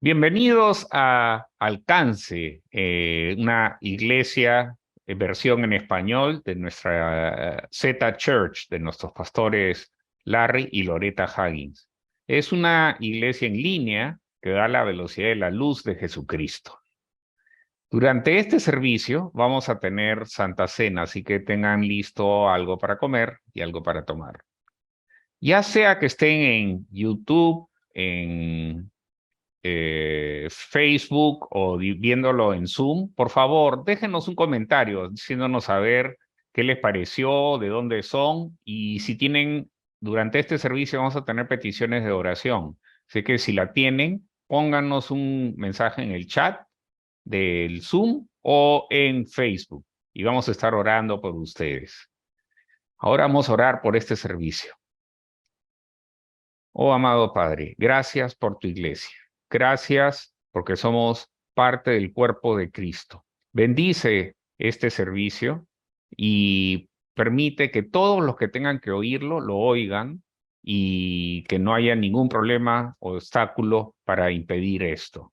Bienvenidos a Alcance, una iglesia versión en español de nuestra Z Church, de nuestros pastores Larry y Loretta Huggins. Es una iglesia en línea que da la velocidad de la luz de Jesucristo. Durante este servicio vamos a tener Santa Cena, así que tengan listo algo para comer y algo para tomar. Ya sea que estén en YouTube, en Facebook o viéndolo en Zoom, por favor, déjenos un comentario diciéndonos saber qué les pareció, de dónde son y si tienen, durante este servicio vamos a tener peticiones de oración. Así que si la tienen, pónganos un mensaje en el chat del Zoom o en Facebook y vamos a estar orando por ustedes. Ahora vamos a orar por este servicio. Oh, amado Padre, gracias por tu iglesia. Gracias porque somos parte del cuerpo de Cristo. Bendice este servicio y permite que todos los que tengan que oírlo lo oigan y que no haya ningún problema o obstáculo para impedir esto.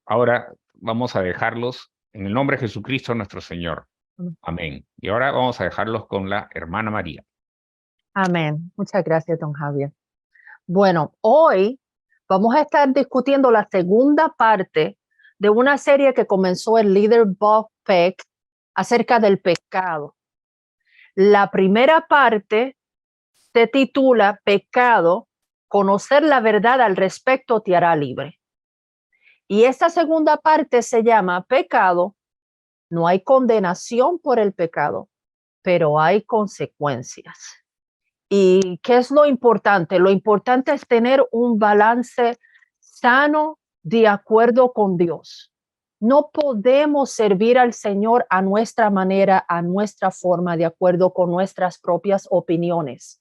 Ahora vamos a dejarlos en el nombre de Jesucristo nuestro Señor. Amén. Y ahora vamos a dejarlos con la hermana María. Amén. Muchas gracias, don Javier. Bueno, hoy vamos a estar discutiendo la segunda parte de una serie que comenzó el líder Bob Peck acerca del pecado. La primera parte se titula Pecado, conocer la verdad al respecto te hará libre. Y esta segunda parte se llama Pecado, no hay condenación por el pecado, pero hay consecuencias. ¿Y qué es lo importante? Lo importante es tener un balance sano de acuerdo con Dios. No podemos servir al Señor a nuestra manera, a nuestra forma, de acuerdo con nuestras propias opiniones.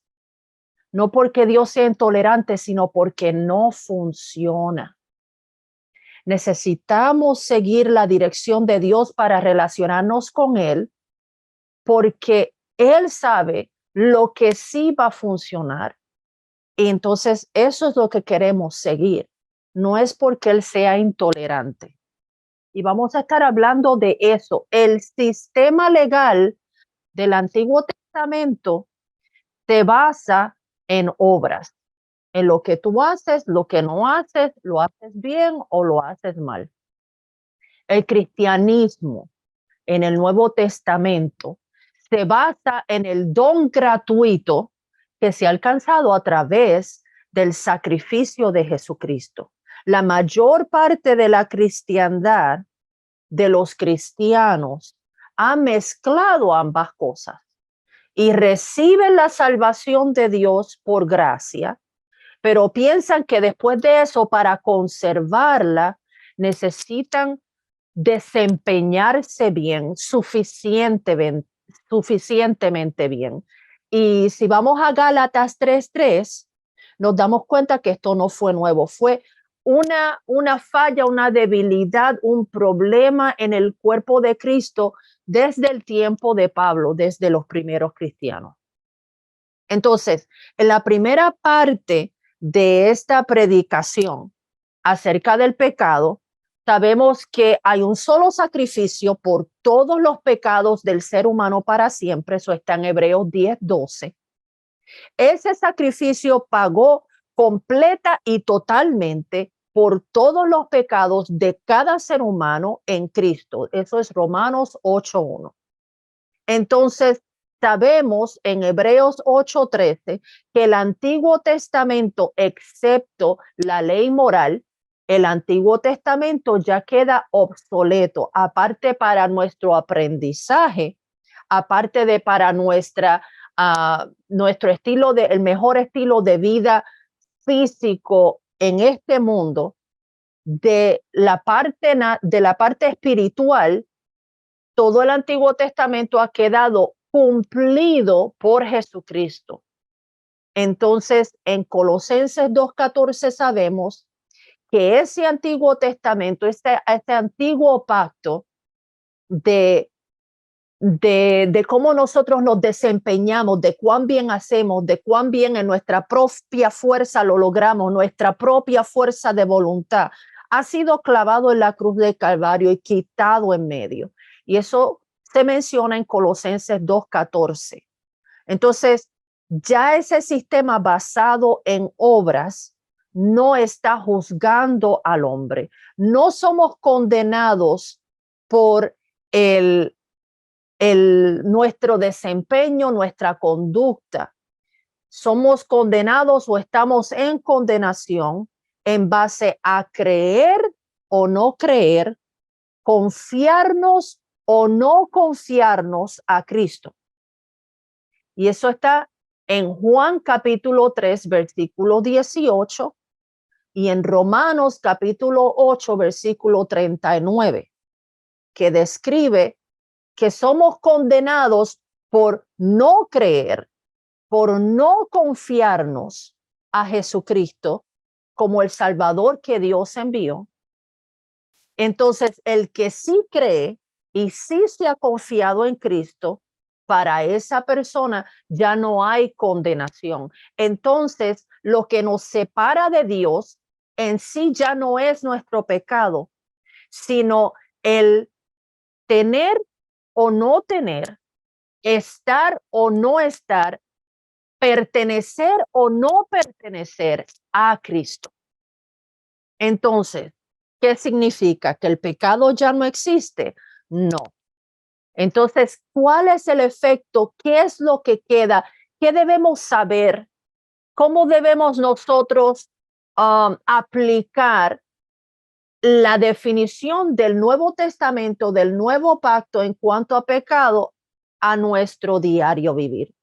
No porque Dios sea intolerante, sino porque no funciona. Necesitamos seguir la dirección de Dios para relacionarnos con Él, porque Él sabe lo que sí va a funcionar. Y entonces eso es lo que queremos seguir. No es porque Él sea intolerante. Y vamos a estar hablando de eso. El sistema legal del Antiguo Testamento se basa en obras, en lo que tú haces, lo que no haces, lo haces bien o lo haces mal. El cristianismo en el Nuevo Testamento se basa en el don gratuito que se ha alcanzado a través del sacrificio de Jesucristo. La mayor parte de la cristiandad, de los cristianos, ha mezclado ambas cosas y reciben la salvación de Dios por gracia, pero piensan que después de eso, para conservarla, necesitan desempeñarse bien, suficientemente bien. Y si vamos a Gálatas 3:3, nos damos cuenta que esto no fue nuevo, fue una falla, una debilidad, un problema en el cuerpo de Cristo desde el tiempo de Pablo, desde los primeros cristianos. Entonces, en la primera parte de esta predicación acerca del pecado, sabemos que hay un solo sacrificio por todos los pecados del ser humano para siempre. Eso está en Hebreos 10:12. Ese sacrificio pagó completa y totalmente por todos los pecados de cada ser humano en Cristo. Eso es Romanos 8:1. Entonces, sabemos en Hebreos 8:13 que el Antiguo Testamento, excepto la ley moral, el Antiguo Testamento ya queda obsoleto, aparte para nuestro aprendizaje, aparte de para nuestro el mejor estilo de vida físico en este mundo, de la parte espiritual. Todo el Antiguo Testamento ha quedado cumplido por Jesucristo. Entonces, en Colosenses 2:14 sabemos que ese Antiguo Testamento, este antiguo pacto de de cómo nosotros nos desempeñamos, de cuán bien hacemos, de cuán bien en nuestra propia fuerza lo logramos, nuestra propia fuerza de voluntad, ha sido clavado en la cruz del Calvario y quitado en medio. Y eso se menciona en Colosenses 2:14. Entonces, ya ese sistema basado en obras no está juzgando al hombre. No somos condenados por nuestro desempeño, nuestra conducta. Somos condenados o estamos en condenación en base a creer o no creer, confiarnos o no confiarnos a Cristo. Y eso está en Juan capítulo 3, versículo 18 y en Romanos capítulo 8, versículo 39, que describe que somos condenados por no creer, por no confiarnos a Jesucristo como el Salvador que Dios envió. Entonces, el que sí cree y sí se ha confiado en Cristo, para esa persona ya no hay condenación. Entonces, lo que nos separa de Dios en sí ya no es nuestro pecado, sino el tener o no tener, estar o no estar, pertenecer o no pertenecer a Cristo. Entonces, ¿qué significa? ¿Que el pecado ya no existe? No. Entonces, ¿cuál es el efecto? ¿Qué es lo que queda? ¿Qué debemos saber? ¿Cómo debemos nosotros aplicar la definición del Nuevo Testamento, del Nuevo Pacto en cuanto a pecado a nuestro diario vivir?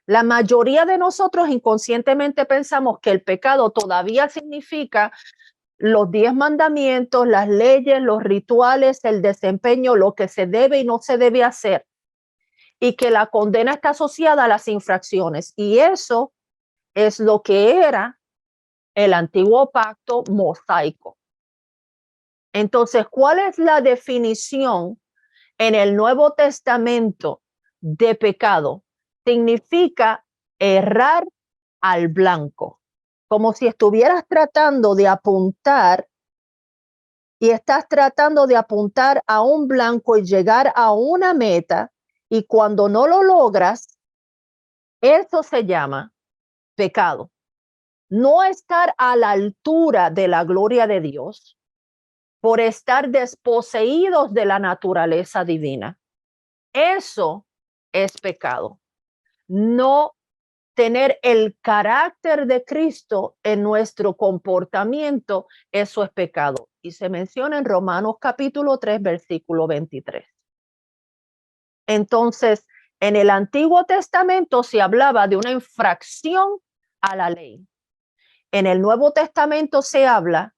La mayoría de nosotros inconscientemente pensamos que el pecado todavía significa los 10 mandamientos, las leyes, los rituales, el desempeño, lo que se debe y no se debe hacer, y que la condena está asociada a las infracciones. Y eso es lo que era el antiguo pacto mosaico. Entonces, ¿cuál es la definición en el Nuevo Testamento de pecado? Significa errar al blanco, como si estuvieras tratando de apuntar y estás tratando de apuntar a un blanco y llegar a una meta, y cuando no lo logras, eso se llama pecado. No estar a la altura de la gloria de Dios por estar desposeídos de la naturaleza divina. Eso es pecado. No tener el carácter de Cristo en nuestro comportamiento, eso es pecado. Y se menciona en Romanos capítulo 3, versículo 23. Entonces, en el Antiguo Testamento se hablaba de una infracción a la ley. En el Nuevo Testamento se habla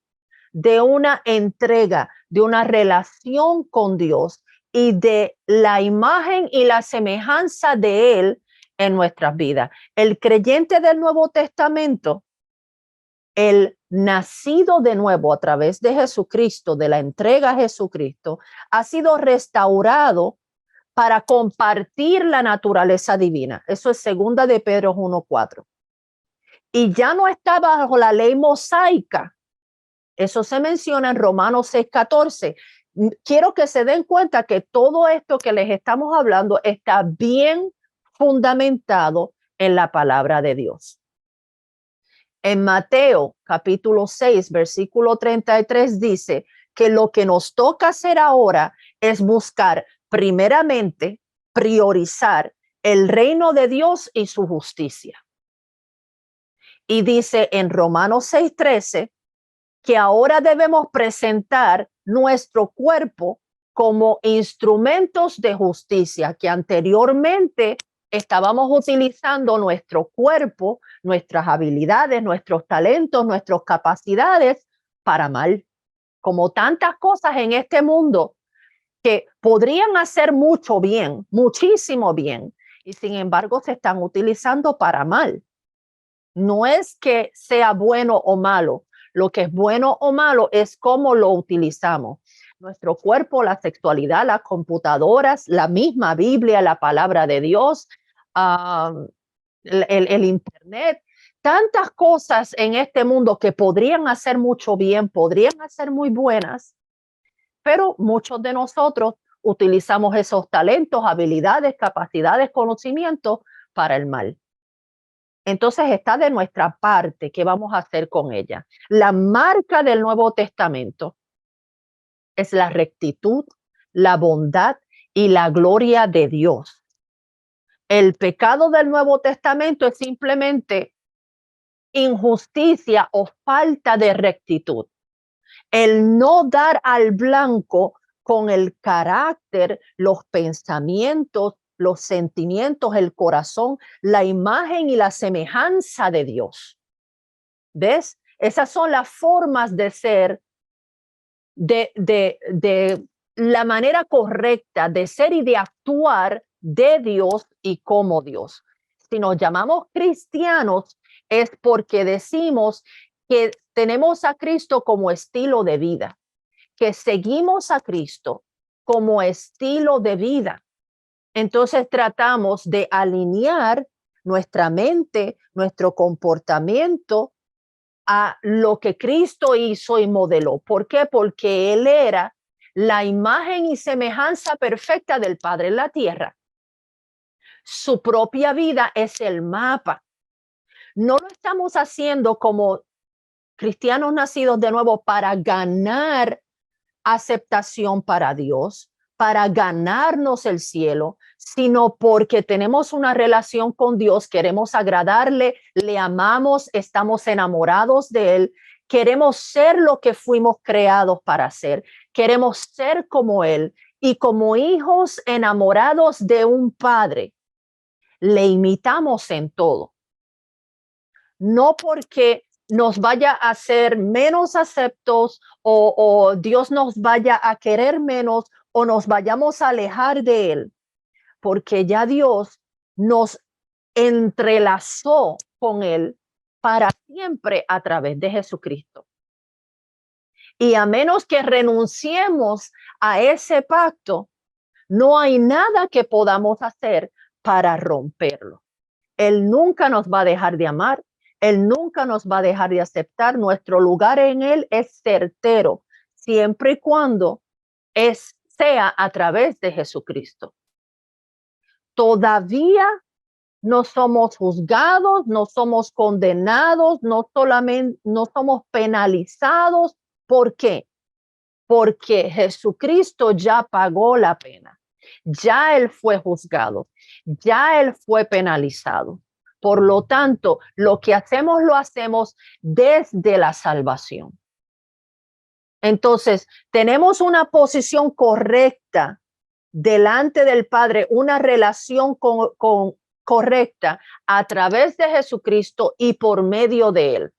de una entrega, de una relación con Dios y de la imagen y la semejanza de Él en nuestras vidas. El creyente del Nuevo Testamento, el nacido de nuevo a través de Jesucristo, de la entrega a Jesucristo, ha sido restaurado para compartir la naturaleza divina. Eso es segunda de Pedro 1:4. Y ya no está bajo la ley mosaica. Eso se menciona en Romanos 6:14. Quiero que se den cuenta que todo esto que les estamos hablando está bien fundamentado en la palabra de Dios. En Mateo capítulo 6, versículo 33 dice que lo que nos toca hacer ahora es buscar primeramente, priorizar el reino de Dios y su justicia. Y dice en Romanos 6:13 que ahora debemos presentar nuestro cuerpo como instrumentos de justicia, que anteriormente estábamos utilizando nuestro cuerpo, nuestras habilidades, nuestros talentos, nuestras capacidades para mal. Como tantas cosas en este mundo que podrían hacer mucho bien, muchísimo bien, y sin embargo se están utilizando para mal. No es que sea bueno o malo. Lo que es bueno o malo es cómo lo utilizamos. nuestro cuerpo, la sexualidad, las computadoras, la misma Biblia, la palabra de Dios, el Internet, tantas cosas en este mundo que podrían hacer mucho bien, podrían ser muy buenas, pero muchos de nosotros utilizamos esos talentos, habilidades, capacidades, conocimientos para el mal. Entonces está de nuestra parte qué vamos a hacer con ella. La marca del Nuevo Testamento es la rectitud, la bondad y la gloria de Dios. El pecado del Nuevo Testamento es simplemente injusticia o falta de rectitud. El no dar al blanco con el carácter, los pensamientos, los sentimientos, el corazón, la imagen y la semejanza de Dios. ¿Ves? Esas son las formas de ser, de la manera correcta de ser y de actuar de Dios y como Dios. Si nos llamamos cristianos es porque decimos que tenemos a Cristo como estilo de vida, que seguimos a Cristo como estilo de vida. Entonces tratamos de alinear nuestra mente, nuestro comportamiento a lo que Cristo hizo y modeló. ¿Por qué? Porque Él era la imagen y semejanza perfecta del Padre en la tierra. Su propia vida es el mapa. No lo estamos haciendo como cristianos nacidos de nuevo para ganar aceptación para Dios, para ganarnos el cielo, sino porque tenemos una relación con Dios, queremos agradarle, le amamos, estamos enamorados de Él, queremos ser lo que fuimos creados para ser, queremos ser como Él y como hijos enamorados de un padre, le imitamos en todo. No porque nos vaya a hacer menos aceptos o Dios nos vaya a querer menos o nos vayamos a alejar de Él, porque ya Dios nos entrelazó con Él para siempre a través de Jesucristo. Y a menos que renunciemos a ese pacto, no hay nada que podamos hacer para romperlo. Él nunca nos va a dejar de amar. Él nunca nos va a dejar de aceptar. Nuestro lugar en Él es certero, siempre y cuando sea a través de Jesucristo. Todavía no somos juzgados, no somos condenados, no somos penalizados. ¿Por qué? Porque Jesucristo ya pagó la pena. Ya Él fue juzgado, ya Él fue penalizado. Por lo tanto, lo que hacemos lo hacemos desde la salvación. Entonces, tenemos una posición correcta delante del Padre, una relación correcta a través de Jesucristo y por medio de Él.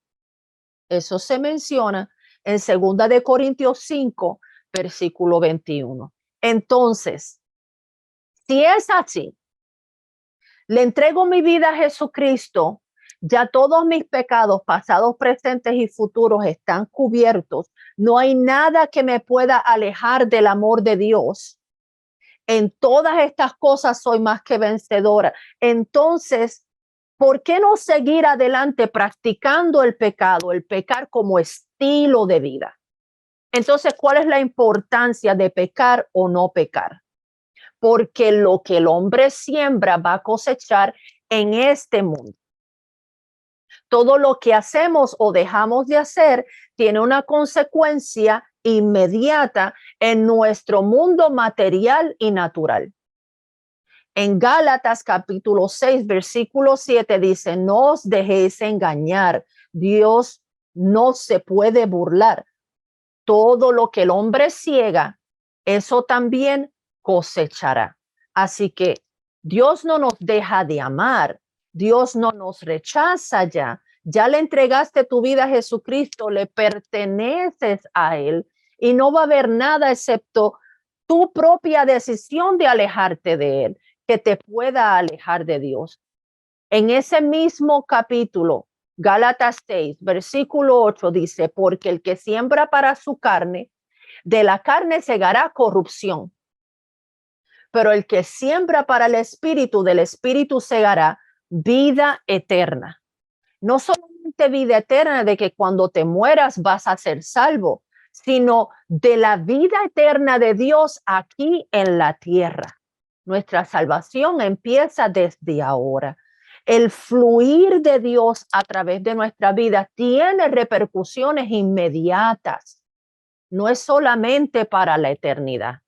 Eso se menciona en 2 de Corintios 5, versículo 21. Entonces, si es así, le entrego mi vida a Jesucristo, ya todos mis pecados pasados, presentes y futuros están cubiertos. No hay nada que me pueda alejar del amor de Dios. En todas estas cosas soy más que vencedora. Entonces, ¿por qué no seguir adelante practicando el pecado, el pecar como estilo de vida? Entonces, ¿cuál es la importancia de pecar o no pecar? Porque lo que el hombre siembra va a cosechar en este mundo. Todo lo que hacemos o dejamos de hacer tiene una consecuencia inmediata en nuestro mundo material y natural. En Gálatas capítulo 6, versículo 7 dice, no os dejéis engañar, Dios no se puede burlar. Todo lo que el hombre ciega, eso también cosechará. Así que Dios no nos deja de amar, Dios no nos rechaza ya le entregaste tu vida a Jesucristo, le perteneces a Él y no va a haber nada excepto tu propia decisión de alejarte de Él, que te pueda alejar de Dios. En ese mismo capítulo, Gálatas 6, versículo 8 dice, porque el que siembra para su carne, de la carne segará corrupción, pero el que siembra para el espíritu, del espíritu segará vida eterna. No solamente vida eterna de que cuando te mueras vas a ser salvo, sino de la vida eterna de Dios aquí en la tierra. Nuestra salvación empieza desde ahora. El fluir de Dios a través de nuestra vida tiene repercusiones inmediatas. No es solamente para la eternidad.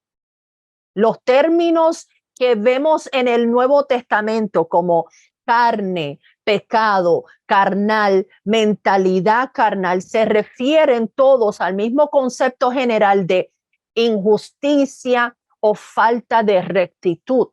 Los términos que vemos en el Nuevo Testamento como carne, pecado, carnal, mentalidad carnal, se refieren todos al mismo concepto general de injusticia o falta de rectitud.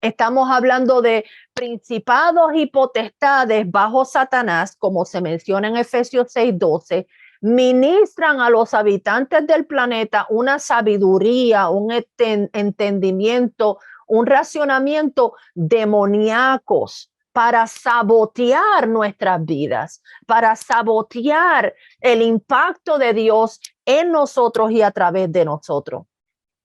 Estamos hablando de principados y potestades bajo Satanás, como se menciona en Efesios 6:12, ministran a los habitantes del planeta una sabiduría, un entendimiento, un racionamiento demoníacos para sabotear nuestras vidas, para sabotear el impacto de Dios en nosotros y a través de nosotros.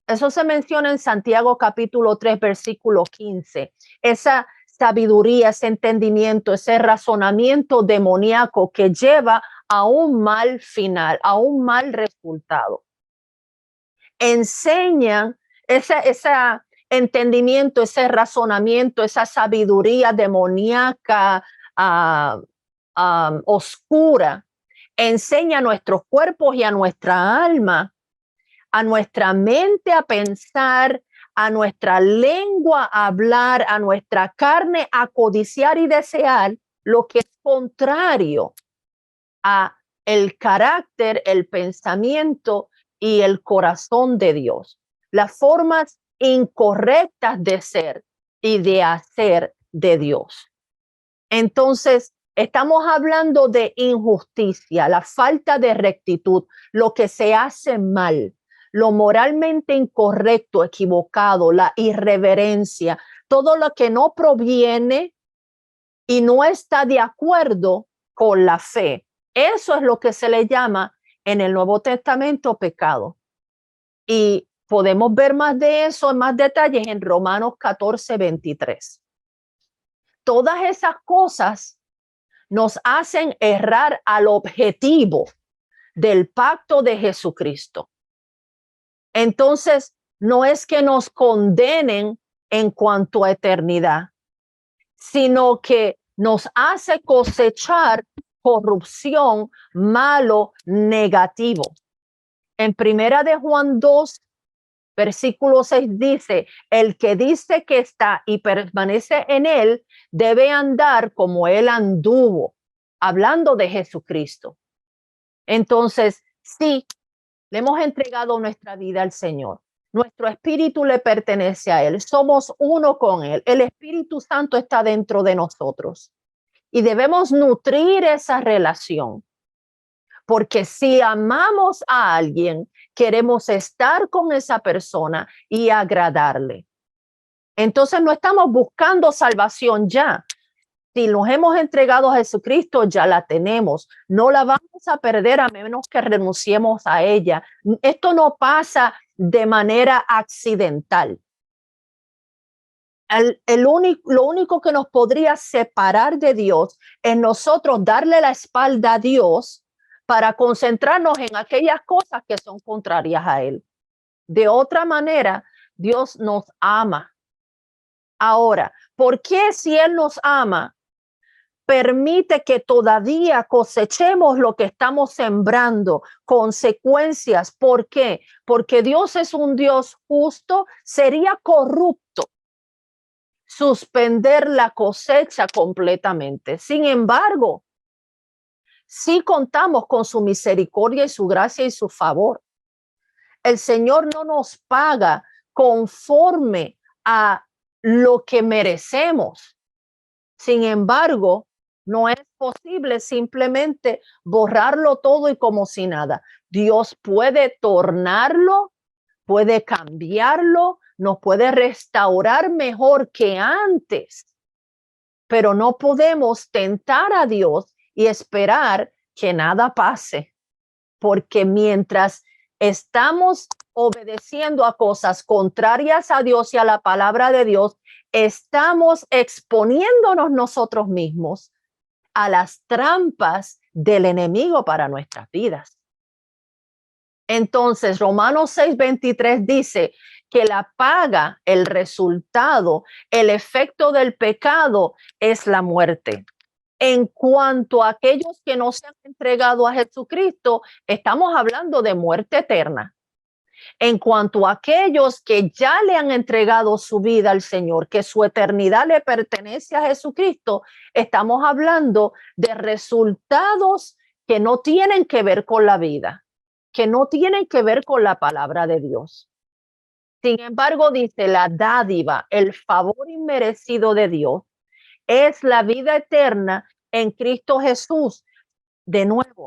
Eso se menciona en Santiago capítulo 3, versículo 15. Esa sabiduría, ese entendimiento, ese razonamiento demoníaco que lleva a un mal final, a un mal resultado. Enseñan ese entendimiento, ese razonamiento, esa sabiduría demoníaca oscura. Enseña a nuestros cuerpos y a nuestra alma, a nuestra mente a pensar, a nuestra lengua a hablar, a nuestra carne a codiciar y desear lo que es contrario a el carácter, el pensamiento y el corazón de Dios. Las formas incorrectas de ser y de hacer de Dios. Entonces, estamos hablando de injusticia, la falta de rectitud, lo que se hace mal, lo moralmente incorrecto, equivocado, la irreverencia, todo lo que no proviene y no está de acuerdo con la fe. Eso es lo que se le llama en el Nuevo Testamento pecado. Y podemos ver más de eso en más detalles en Romanos 14:23. Todas esas cosas nos hacen errar al objetivo del pacto de Jesucristo. Entonces, no es que nos condenen en cuanto a eternidad, sino que nos hace cosechar corrupción, malo, negativo. En primera de Juan 2, versículo 6 dice, el que dice que está y permanece en él debe andar como él anduvo, hablando de Jesucristo. Entonces, sí, le hemos entregado nuestra vida al Señor. Nuestro espíritu le pertenece a Él. Somos uno con Él. El Espíritu Santo está dentro de nosotros. Y debemos nutrir esa relación. Porque si amamos a alguien, queremos estar con esa persona y agradarle. Entonces no estamos buscando salvación ya. Si nos hemos entregado a Jesucristo, ya la tenemos. No la vamos a perder a menos que renunciemos a ella. Esto no pasa de manera accidental. Lo único que nos podría separar de Dios es nosotros darle la espalda a Dios para concentrarnos en aquellas cosas que son contrarias a Él. De otra manera, Dios nos ama. Ahora, ¿por qué si Él nos ama, permite que todavía cosechemos lo que estamos sembrando? Consecuencias. ¿Por qué? Porque Dios es un Dios justo. Sería corrupto suspender la cosecha completamente. Sin embargo, sí contamos con su misericordia y su gracia y su favor. El Señor no nos paga conforme a lo que merecemos. Sin embargo, no es posible simplemente borrarlo todo y como si nada. Dios puede tornarlo, puede cambiarlo, nos puede restaurar mejor que antes, pero no podemos tentar a Dios y esperar que nada pase, porque mientras estamos obedeciendo a cosas contrarias a Dios y a la palabra de Dios, estamos exponiéndonos nosotros mismos a las trampas del enemigo para nuestras vidas. Entonces, Romanos 6:23 dice que la paga, el resultado, el efecto del pecado es la muerte. En cuanto a aquellos que no se han entregado a Jesucristo, estamos hablando de muerte eterna. En cuanto a aquellos que ya le han entregado su vida al Señor, que su eternidad le pertenece a Jesucristo, estamos hablando de resultados que no tienen que ver con la vida, que no tienen que ver con la palabra de Dios. Sin embargo, dice la dádiva, el favor inmerecido de Dios, es la vida eterna en Cristo Jesús. De nuevo,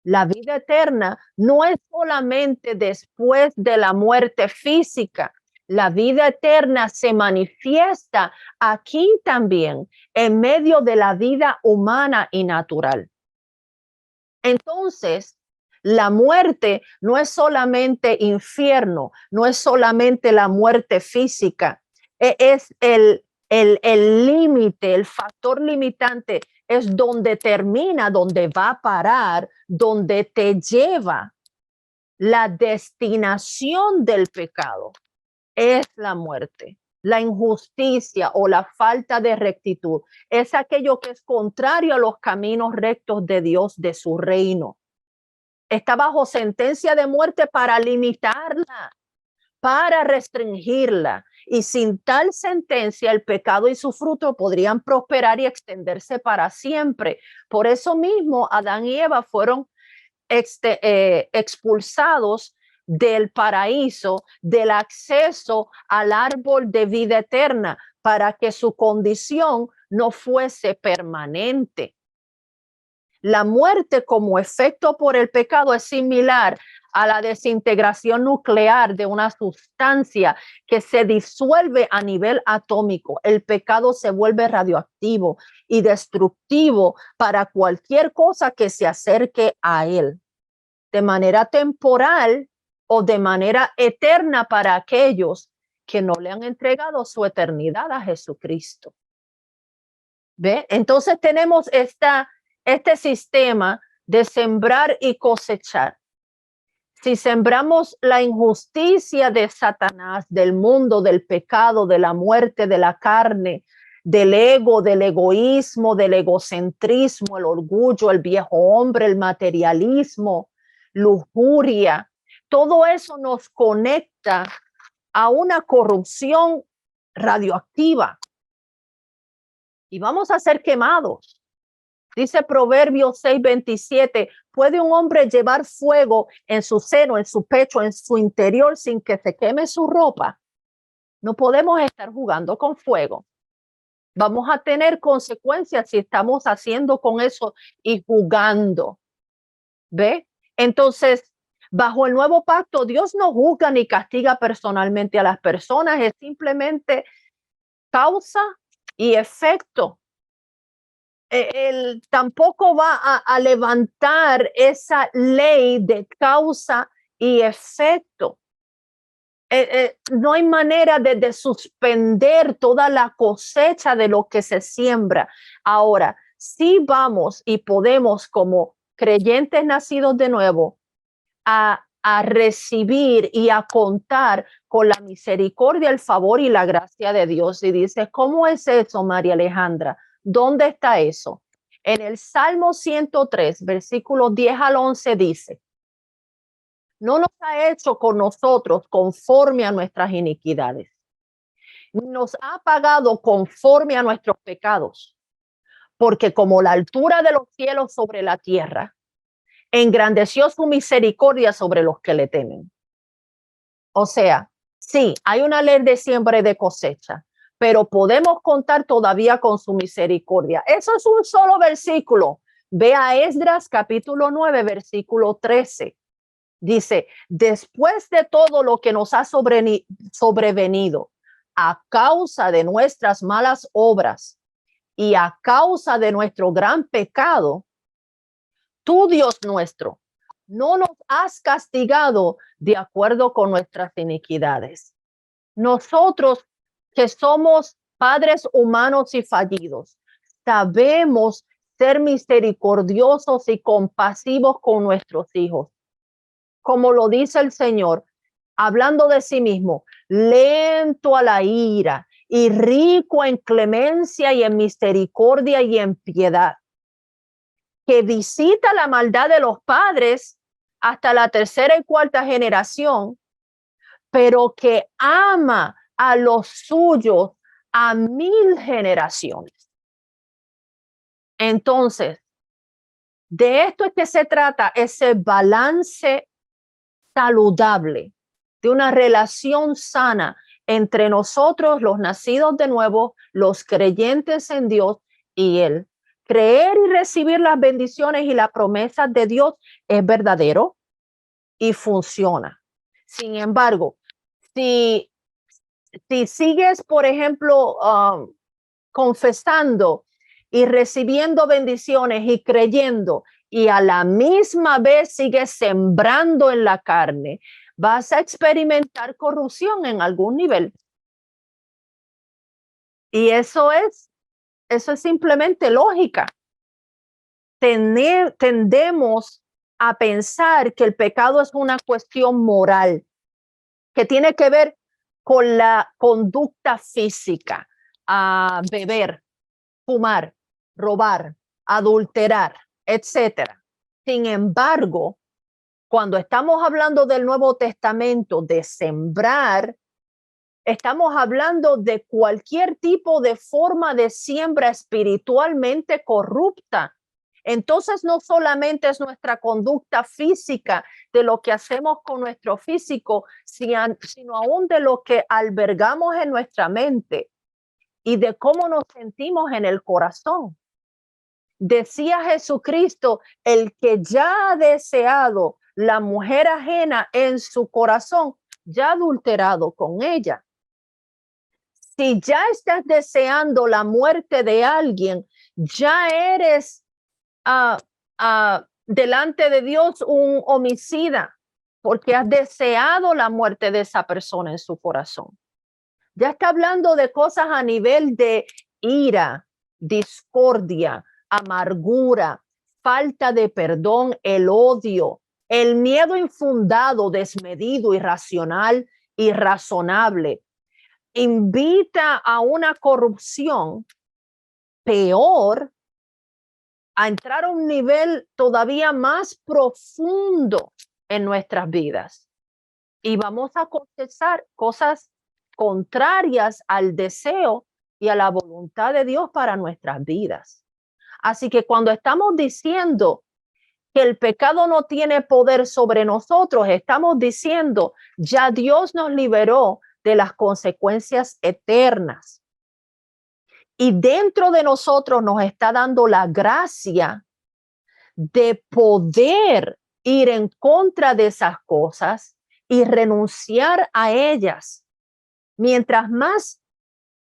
la vida eterna no es solamente después de la muerte física. La vida eterna se manifiesta aquí también, en medio de la vida humana y natural. Entonces, la muerte no es solamente infierno, no es solamente la muerte física, es el límite, el factor limitante, es donde termina, donde va a parar, donde te lleva la destinación del pecado, es la muerte. La injusticia o la falta de rectitud es aquello que es contrario a los caminos rectos de Dios, de su reino. Está bajo sentencia de muerte para limitarla, para restringirla. Y sin tal sentencia, el pecado y su fruto podrían prosperar y extenderse para siempre. Por eso mismo, Adán y Eva fueron expulsados del paraíso, del acceso al árbol de vida eterna, para que su condición no fuese permanente. La muerte como efecto por el pecado es similar a la desintegración nuclear de una sustancia que se disuelve a nivel atómico. El pecado se vuelve radioactivo y destructivo para cualquier cosa que se acerque a él, de manera temporal o de manera eterna para aquellos que no le han entregado su eternidad a Jesucristo. ¿Ve? Entonces tenemos este sistema de sembrar y cosechar. Si sembramos la injusticia de Satanás, del mundo, del pecado, de la muerte, de la carne, del ego, del egoísmo, del egocentrismo, el orgullo, el viejo hombre, el materialismo, lujuria, todo eso nos conecta a una corrupción radioactiva y vamos a ser quemados. Dice Proverbios 6:27, ¿puede un hombre llevar fuego en su seno, en su pecho, en su interior sin que se queme su ropa? No podemos estar jugando con fuego. Vamos a tener consecuencias si estamos haciendo con eso y jugando. ¿Ve? Entonces, bajo el nuevo pacto, Dios no juzga ni castiga personalmente a las personas, es simplemente causa y efecto. Él tampoco va a levantar esa ley de causa y efecto. No hay manera de suspender toda la cosecha de lo que se siembra. Ahora, sí vamos y podemos, como creyentes nacidos de nuevo, a recibir y a contar con la misericordia, el favor y la gracia de Dios. Y dice, ¿cómo es eso, María Alejandra? ¿Dónde está eso? En el Salmo 103, versículos 10 al 11 dice, no nos ha hecho con nosotros conforme a nuestras iniquidades, nos ha pagado conforme a nuestros pecados, porque como la altura de los cielos sobre la tierra, engrandeció su misericordia sobre los que le temen. O sea, sí, hay una ley de siembra y de cosecha, pero podemos contar todavía con su misericordia. Eso es un solo versículo. Ve a Esdras capítulo 9, versículo 13. Dice, después de todo lo que nos ha sobrevenido a causa de nuestras malas obras y a causa de nuestro gran pecado, tú, Dios nuestro, no nos has castigado de acuerdo con nuestras iniquidades. Nosotros que somos padres humanos y fallidos, sabemos ser misericordiosos y compasivos con nuestros hijos. Como lo dice el Señor, hablando de sí mismo, lento a la ira y rico en clemencia y en misericordia y en piedad, que visita la maldad de los padres hasta la tercera y cuarta generación, pero que ama a los suyos a 1000 generaciones. Entonces, de esto es que se trata, ese balance saludable de una relación sana entre nosotros, los nacidos de nuevo, los creyentes en Dios y Él. Creer y recibir las bendiciones y las promesas de Dios es verdadero y funciona. Sin embargo, si sigues, por ejemplo, confesando y recibiendo bendiciones y creyendo y a la misma vez sigues sembrando en la carne, vas a experimentar corrupción en algún nivel. Y eso es simplemente lógica. Tendemos a pensar que el pecado es una cuestión moral, que tiene que ver con la conducta física, a beber, fumar, robar, adulterar, etcétera. Sin embargo, cuando estamos hablando del Nuevo Testamento, de sembrar, estamos hablando de cualquier tipo de forma de siembra espiritualmente corrupta. Entonces, no solamente es nuestra conducta física de lo que hacemos con nuestro físico, sino aún de lo que albergamos en nuestra mente y de cómo nos sentimos en el corazón. Decía Jesucristo, el que ya ha deseado la mujer ajena en su corazón, ya ha adulterado con ella. Si ya estás deseando la muerte de alguien, ya eres delante de Dios un homicida, porque has deseado la muerte de esa persona en su corazón. Ya está hablando de cosas a nivel de ira, discordia, amargura, falta de perdón, el odio, el miedo infundado, desmedido, irracional, irrazonable. Invita a una corrupción peor, a entrar a un nivel todavía más profundo en nuestras vidas. Y vamos a confesar cosas contrarias al deseo y a la voluntad de Dios para nuestras vidas. Así que cuando estamos diciendo que el pecado no tiene poder sobre nosotros, estamos diciendo ya Dios nos liberó de las consecuencias eternas. Y dentro de nosotros nos está dando la gracia de poder ir en contra de esas cosas y renunciar a ellas. Mientras más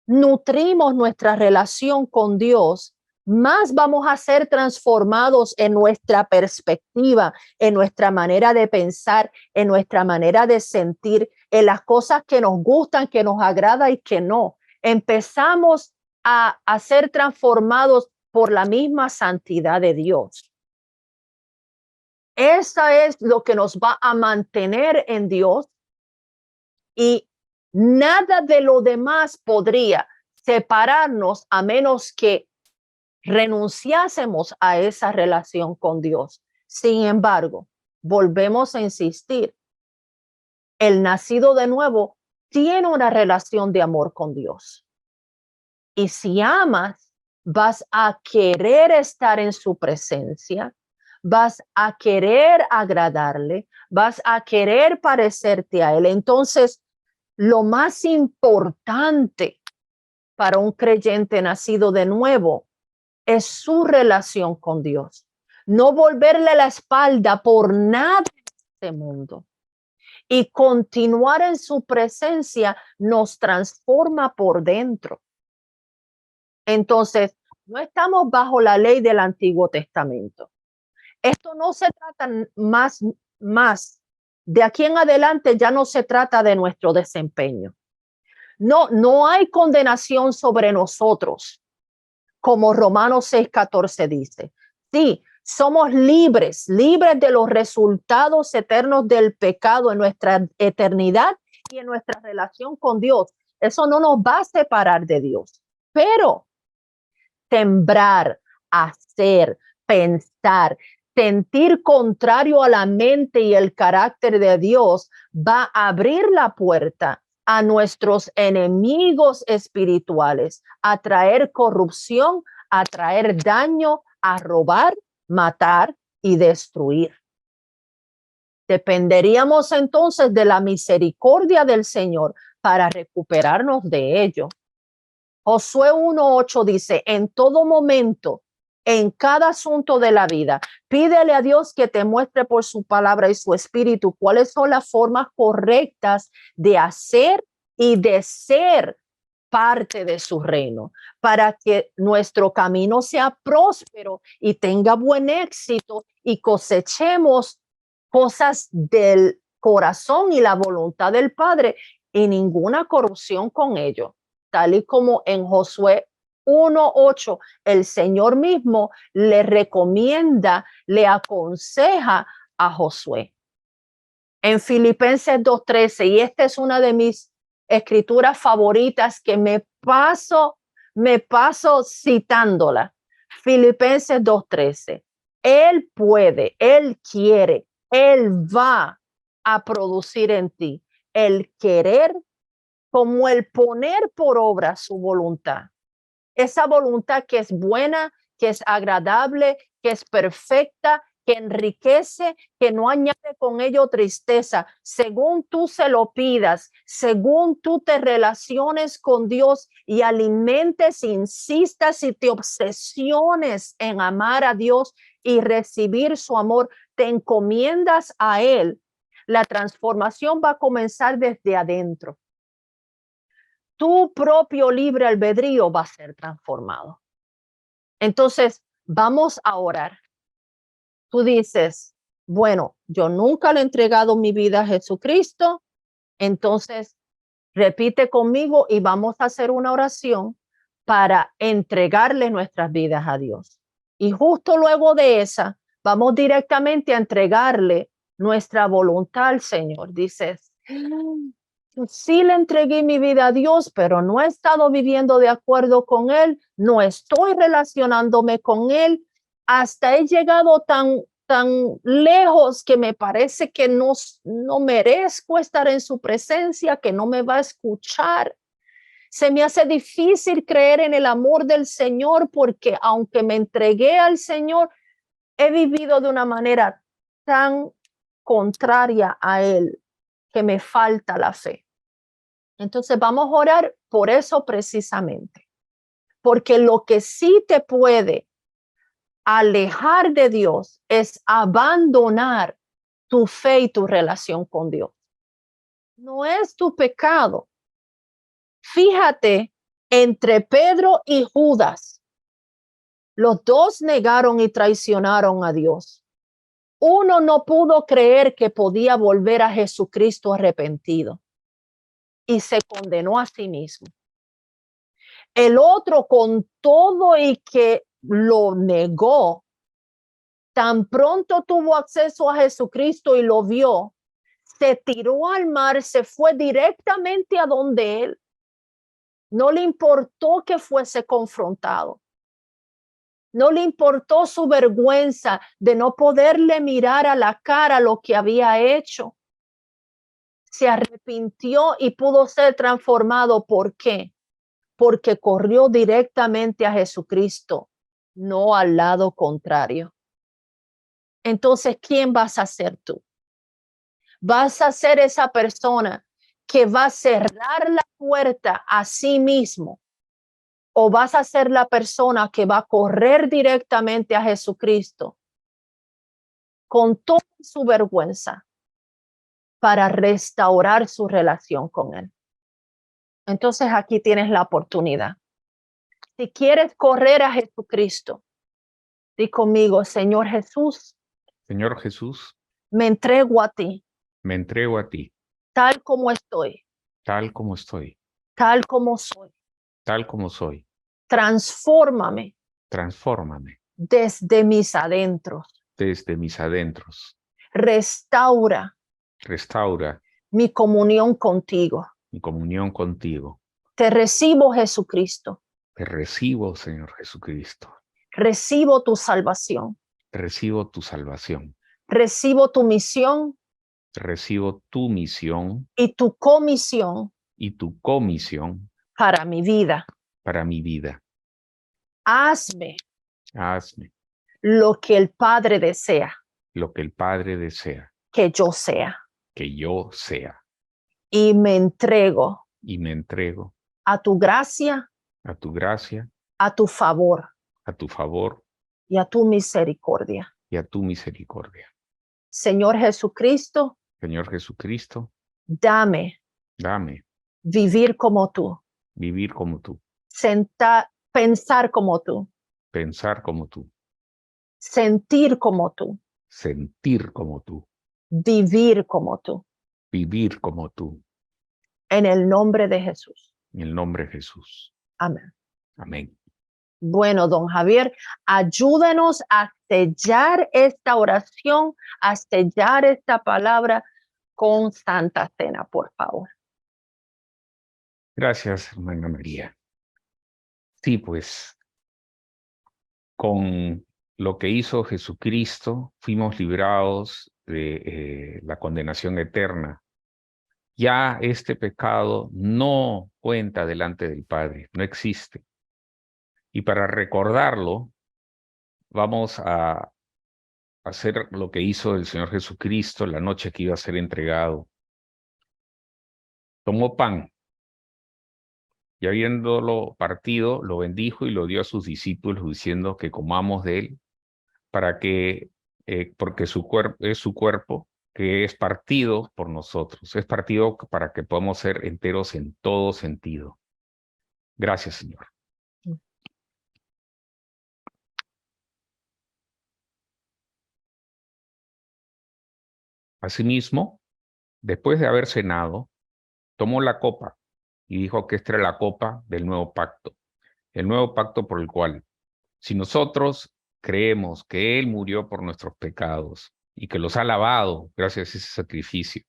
nutrimos nuestra relación con Dios, más vamos a ser transformados en nuestra perspectiva, en nuestra manera de pensar, en nuestra manera de sentir, en las cosas que nos gustan, que nos agrada y que no. Empezamos a ser transformados por la misma santidad de Dios. Esa es lo que nos va a mantener en Dios, y nada de lo demás podría separarnos a menos que renunciásemos a esa relación con Dios. Sin embargo, volvemos a insistir, el nacido de nuevo tiene una relación de amor con Dios. Y si amas, vas a querer estar en su presencia, vas a querer agradarle, vas a querer parecerte a él. Entonces, lo más importante para un creyente nacido de nuevo es su relación con Dios. No volverle la espalda por nada en este mundo. Y continuar en su presencia nos transforma por dentro. Entonces, no estamos bajo la ley del Antiguo Testamento. Esto no se trata más. De aquí en adelante ya no se trata de nuestro desempeño. No hay condenación sobre nosotros, como Romanos 6:14 dice. Sí, somos libres de los resultados eternos del pecado en nuestra eternidad y en nuestra relación con Dios. Eso no nos va a separar de Dios, pero sembrar, hacer, pensar, sentir contrario a la mente y el carácter de Dios va a abrir la puerta a nuestros enemigos espirituales, a traer corrupción, a traer daño, a robar, matar y destruir. Dependeríamos entonces de la misericordia del Señor para recuperarnos de ello. Josué 1:8 dice, en todo momento, en cada asunto de la vida, pídele a Dios que te muestre por su palabra y su espíritu cuáles son las formas correctas de hacer y de ser parte de su reino, para que nuestro camino sea próspero y tenga buen éxito y cosechemos cosas del corazón y la voluntad del Padre y ninguna corrupción con ello. Tal y como en Josué 1:8, el Señor mismo le recomienda, le aconseja a Josué. En Filipenses 2:13, y esta es una de mis escrituras favoritas que me paso citándola. Filipenses 2:13. Él puede, Él quiere, Él va a producir en ti el querer como el poner por obra su voluntad. Esa voluntad que es buena, que es agradable, que es perfecta, que enriquece, que no añade con ello tristeza, según tú se lo pidas, según tú te relaciones con Dios y alimentes, insistas y te obsesiones en amar a Dios y recibir su amor, te encomiendas a Él. La transformación va a comenzar desde adentro. Tu propio libre albedrío va a ser transformado. Entonces, vamos a orar. Tú dices, bueno, yo nunca le he entregado mi vida a Jesucristo, entonces repite conmigo y vamos a hacer una oración para entregarle nuestras vidas a Dios. Y justo luego de esa, vamos directamente a entregarle nuestra voluntad al Señor. Dices, sí le entregué mi vida a Dios, pero no he estado viviendo de acuerdo con Él, no estoy relacionándome con Él, hasta he llegado tan lejos que me parece que no merezco estar en su presencia, que no me va a escuchar. Se me hace difícil creer en el amor del Señor porque aunque me entregué al Señor, he vivido de una manera tan contraria a Él que me falta la fe. Entonces vamos a orar por eso precisamente, porque lo que sí te puede alejar de Dios es abandonar tu fe y tu relación con Dios. No es tu pecado. Fíjate, entre Pedro y Judas, los dos negaron y traicionaron a Dios. Uno no pudo creer que podía volver a Jesucristo arrepentido y se condenó a sí mismo. El otro, con todo y que lo negó, tan pronto tuvo acceso a Jesucristo y lo vio, se tiró al mar, se fue directamente a donde él. No le importó que fuese confrontado. No le importó su vergüenza de no poderle mirar a la cara lo que había hecho. Se arrepintió y pudo ser transformado. ¿Por qué? Porque corrió directamente a Jesucristo, no al lado contrario. Entonces, ¿quién vas a ser tú? ¿Vas a ser esa persona que va a cerrar la puerta a sí mismo? ¿O vas a ser la persona que va a correr directamente a Jesucristo con toda su vergüenza para restaurar su relación con Él? Entonces aquí tienes la oportunidad. Si quieres correr a Jesucristo, di conmigo, Señor Jesús, Señor Jesús, me entrego a ti, me entrego a ti, tal como estoy, tal como estoy, tal como soy. tal como soy. Transfórmame Transfórmame desde mis adentros. desde mis adentros. Restaura Restaura mi comunión contigo. mi comunión contigo. Te recibo, Jesucristo. Te recibo, Señor Jesucristo. Recibo tu salvación. Recibo tu salvación. Recibo tu misión Recibo tu misión y tu comisión y tu comisión para mi vida. para mi vida. Hazme Hazme lo que el Padre desea lo que el Padre desea que yo sea. que yo sea. Y me entrego Y me entrego a tu gracia, a tu gracia, a tu favor a tu favor y a tu misericordia. y a tu misericordia. Señor Jesucristo, Señor Jesucristo, dame dame vivir como tú, vivir como tú, pensar como tú, pensar como tú, sentir como tú, sentir como tú, vivir como tú. vivir como tú. En el nombre de Jesús. En el nombre de Jesús. Amén. Amén. Bueno, don Javier, ayúdenos a sellar esta oración, a sellar esta palabra con Santa Cena, por favor. Gracias, hermana María. Sí, pues con lo que hizo Jesucristo fuimos librados de la condenación eterna. Ya este pecado no cuenta delante del Padre, no existe. Y para recordarlo, vamos a hacer lo que hizo el Señor Jesucristo la noche que iba a ser entregado. Tomó pan y habiéndolo partido, lo bendijo y lo dio a sus discípulos diciendo que comamos de él para que, porque su cuerpo es su cuerpo, que es partido por nosotros, es partido para que podamos ser enteros en todo sentido. Gracias, Señor. Asimismo, después de haber cenado, tomó la copa y dijo que esta era la copa del nuevo pacto, el nuevo pacto por el cual, si nosotros creemos que Él murió por nuestros pecados y que los ha lavado gracias a ese sacrificio,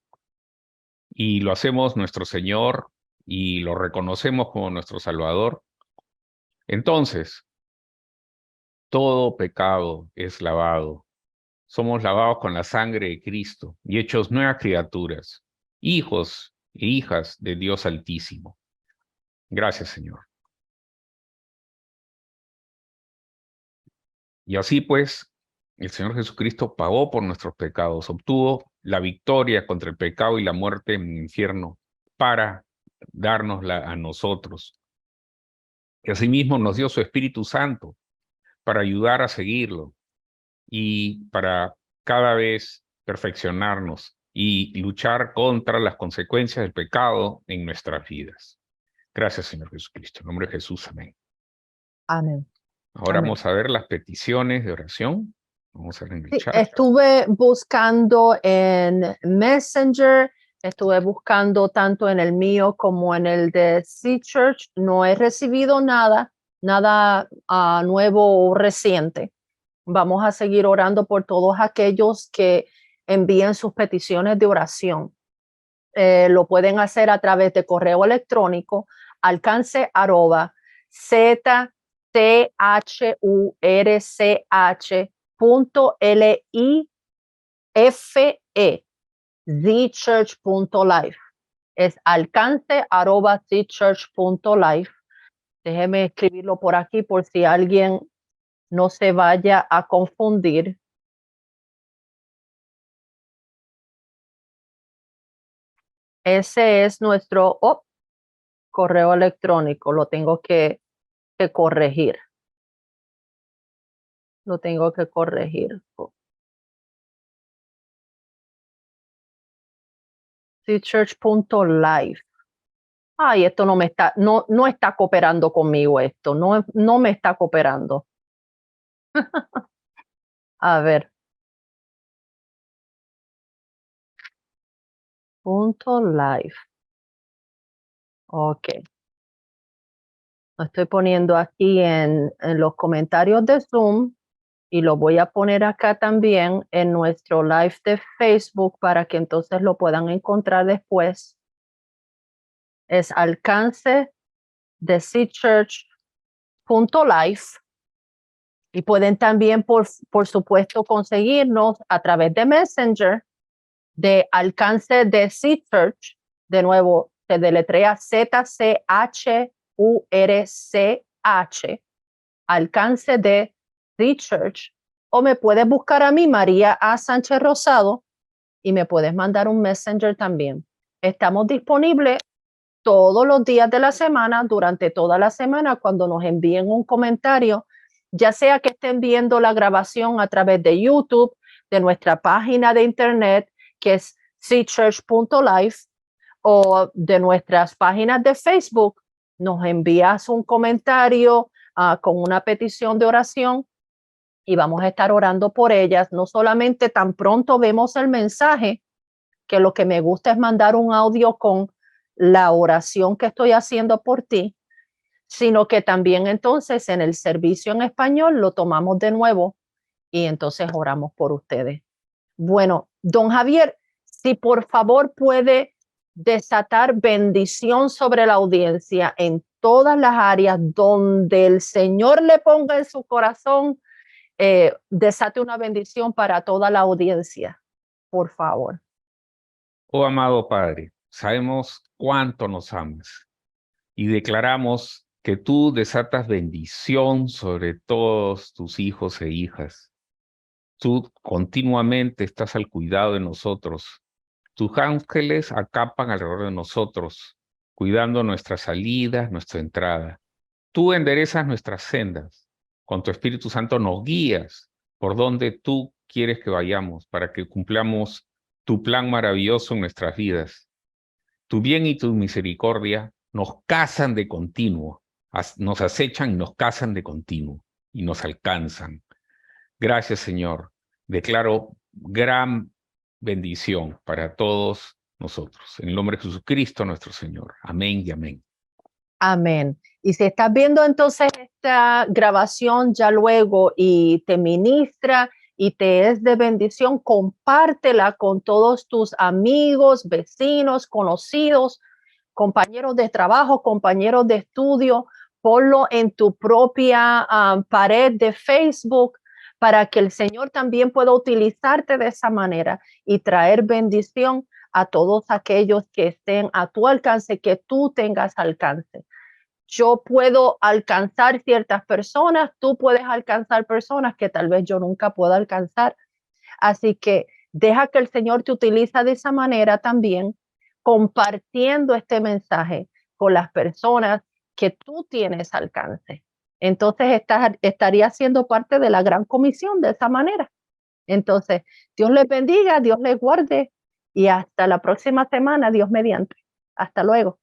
y lo hacemos nuestro Señor y lo reconocemos como nuestro Salvador, entonces todo pecado es lavado. Somos lavados con la sangre de Cristo y hechos nuevas criaturas, hijos e hijas de Dios Altísimo. Gracias, Señor. Y así pues, el Señor Jesucristo pagó por nuestros pecados, obtuvo la victoria contra el pecado y la muerte en el infierno para dárnosla a nosotros. Y asimismo nos dio su Espíritu Santo para ayudar a seguirlo y para cada vez perfeccionarnos y luchar contra las consecuencias del pecado en nuestras vidas. Gracias, Señor Jesucristo. En nombre de Jesús, amén. Amén. Ahora Amén. vamos a ver las peticiones de oración. Vamos a ver en el Sí, chat. estuve buscando en Messenger, estuve buscando tanto en el mío como en el de Sea Church. No he recibido nada nuevo o reciente. Vamos a seguir orando por todos aquellos que envíen sus peticiones de oración. Lo pueden hacer a través de correo electrónico alcance@zchurch.life, zchurch.life. Es alcance@zchurch.life. Déjeme escribirlo por aquí por si alguien no se vaya a confundir. Ese es nuestro correo electrónico. Lo tengo que corregir. Lo tengo que corregir. Church.life. Ay, esto no está cooperando conmigo esto. No me está cooperando. A ver. .live. Ok. Lo estoy poniendo aquí en los comentarios de Zoom y lo voy a poner acá también en nuestro live de Facebook para que entonces lo puedan encontrar después. Es alcance de seedchurch.live y pueden también, por supuesto, conseguirnos a través de Messenger de alcance de Seed Church. De nuevo, se deletrea ZCHURCH, alcance de Seed Church. O me puedes buscar a mí, María A. Sánchez Rosado, y me puedes mandar un Messenger también. Estamos disponibles todos los días de la semana, durante toda la semana, cuando nos envíen un comentario, ya sea que estén viendo la grabación a través de YouTube, de nuestra página de internet, que es seedchurch.live, o de nuestras páginas de Facebook, nos envías un comentario con una petición de oración y vamos a estar orando por ellas. No solamente tan pronto vemos el mensaje, que lo que me gusta es mandar un audio con la oración que estoy haciendo por ti, sino que también entonces en el servicio en español lo tomamos de nuevo y entonces oramos por ustedes. Bueno, don Javier, si por favor puede desatar bendición sobre la audiencia en todas las áreas donde el Señor le ponga en su corazón, desate una bendición para toda la audiencia, por favor. Oh amado Padre, sabemos cuánto nos amas y declaramos que tú desatas bendición sobre todos tus hijos e hijas. Tú continuamente estás al cuidado de nosotros. Tus ángeles acampan alrededor de nosotros, cuidando nuestras salidas, nuestra entrada. Tú enderezas nuestras sendas. Con tu Espíritu Santo nos guías por donde tú quieres que vayamos para que cumplamos tu plan maravilloso en nuestras vidas. Tu bien y tu misericordia nos cazan de continuo, nos acechan y nos cazan de continuo y nos alcanzan. Gracias, Señor. Declaro gran bendición para todos nosotros. En el nombre de Jesucristo, nuestro Señor. Amén y amén. Amén. Y si estás viendo entonces esta grabación ya luego y te ministra y te es de bendición, compártela con todos tus amigos, vecinos, conocidos, compañeros de trabajo, compañeros de estudio. Ponlo en tu propia pared de Facebook para que el Señor también pueda utilizarte de esa manera y traer bendición a todos aquellos que estén a tu alcance, que tú tengas alcance. Yo puedo alcanzar ciertas personas, tú puedes alcanzar personas que tal vez yo nunca pueda alcanzar. Así que deja que el Señor te utilice de esa manera también, compartiendo este mensaje con las personas que tú tienes alcance. Entonces estaría siendo parte de la gran comisión de esa manera. Entonces, Dios les bendiga, Dios les guarde y hasta la próxima semana, Dios mediante. Hasta luego.